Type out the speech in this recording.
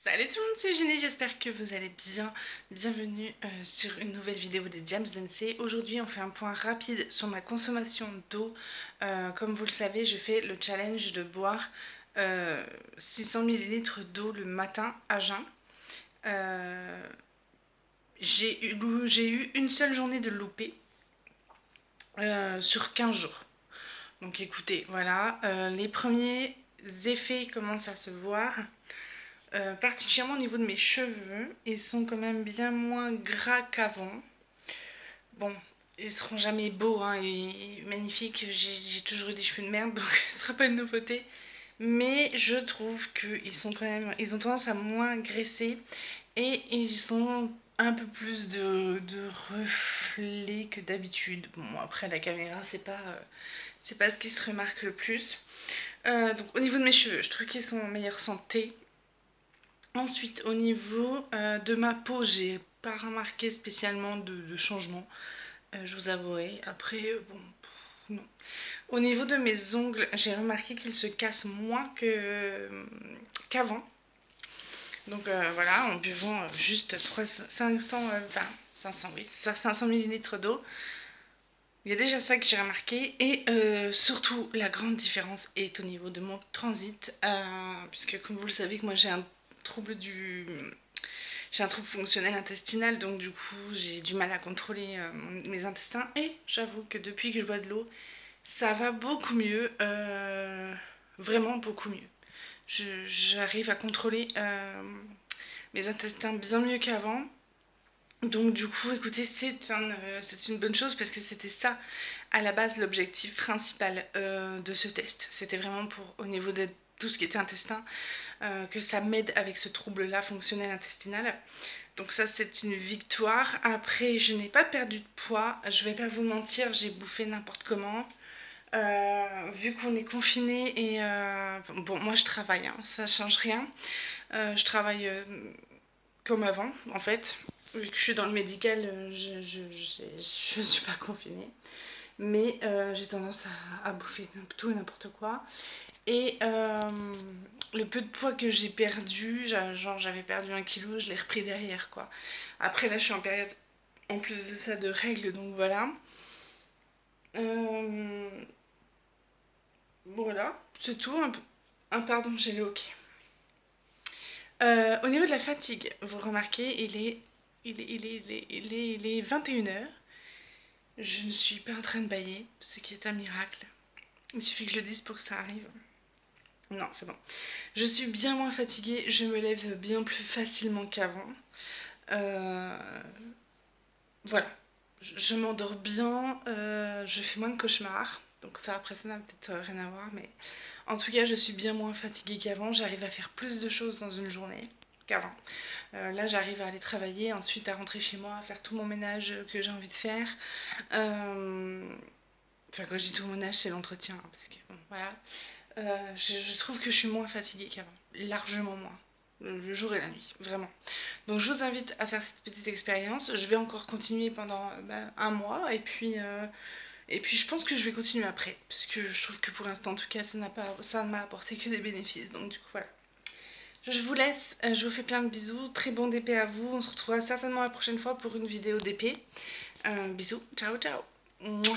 Salut tout le monde, c'est Eugénie, j'espère que vous allez bien. Bienvenue sur une nouvelle vidéo des Diams Densey. Aujourd'hui, on fait un point rapide sur ma consommation d'eau. Comme vous le savez, je fais le challenge de boire 600 ml d'eau le matin à jeun. J'ai eu une seule journée de loupé sur 15 jours. Donc écoutez, voilà, les premiers effets commencent à se voir. Particulièrement au niveau de mes cheveux, ils sont quand même bien moins gras qu'avant. Bon, ils seront jamais beaux hein, et magnifiques, j'ai toujours eu des cheveux de merde donc ce sera pas une nouveauté. Mais je trouve qu'ils sont quand même, ils ont tendance à moins graisser et ils ont un peu plus de reflets que d'habitude. Bon, après la caméra, c'est pas ce qui se remarque le plus. Donc au niveau de mes cheveux, je trouve qu'ils sont en meilleure santé. Ensuite, au niveau de ma peau, j'ai pas remarqué spécialement de changement, je vous avouerai. Après, bon, non. Au niveau de mes ongles, j'ai remarqué qu'ils se cassent moins qu'avant. Donc voilà, en buvant juste 500, 500, oui, 500 millilitres d'eau. Il y a déjà ça que j'ai remarqué. Et surtout, la grande différence est au niveau de mon transit. Puisque comme vous le savez, que moi j'ai un trouble du... J'ai un trouble fonctionnel intestinal, donc du coup j'ai du mal à contrôler mes intestins. Et j'avoue que depuis que je bois de l'eau, ça va beaucoup mieux. Vraiment beaucoup mieux. J'arrive à contrôler mes intestins bien mieux qu'avant. Donc du coup, écoutez, c'est une bonne chose parce que c'était ça, à la base, l'objectif principal de ce test. C'était vraiment pour, au niveau de tout ce qui était intestin, que ça m'aide avec ce trouble-là fonctionnel intestinal. Donc ça, c'est une victoire. Après, je n'ai pas perdu de poids. Je vais pas vous mentir, j'ai bouffé n'importe comment. Vu qu'on est confiné et... bon, moi je travaille, hein, ça change rien. Je travaille comme avant, en fait. Vu que je suis dans le médical, je suis pas confinée. Mais j'ai tendance à bouffer tout et n'importe quoi. Et le peu de poids que j'ai perdu, genre j'avais perdu 1 kg, je l'ai repris derrière quoi. Après là je suis en période en plus de ça de règles donc voilà. Euh, voilà, c'est tout. Pardon, j'ai le hoquet. Au niveau de la fatigue, vous remarquez, il est 21h. Je ne suis pas en train de bailler, ce qui est un miracle. Il suffit que je le dise pour que ça arrive. Non, c'est bon. Je suis bien moins fatiguée, je me lève bien plus facilement qu'avant. Euh, voilà. Je m'endors bien, je fais moins de cauchemars. Donc ça, après, ça n'a peut-être rien à voir, mais en tout cas, je suis bien moins fatiguée qu'avant. J'arrive à faire plus de choses dans une journée qu'avant. Là, j'arrive à aller travailler, ensuite à rentrer chez moi, à faire tout mon ménage que j'ai envie de faire. Enfin, quand je dis tout mon ménage, c'est l'entretien, hein, parce que bon, voilà. Je trouve que je suis moins fatiguée qu'avant, largement moins, le jour et la nuit, vraiment. Donc je vous invite à faire cette petite expérience. Je vais encore continuer pendant un mois et puis je pense que je vais continuer après, parce que je trouve que pour l'instant en tout cas ça ne m'a apporté que des bénéfices. Donc du coup voilà. Je vous laisse, je vous fais plein de bisous, très bon DP à vous. On se retrouvera certainement la prochaine fois pour une vidéo DP. Bisous, ciao ciao. Mouah.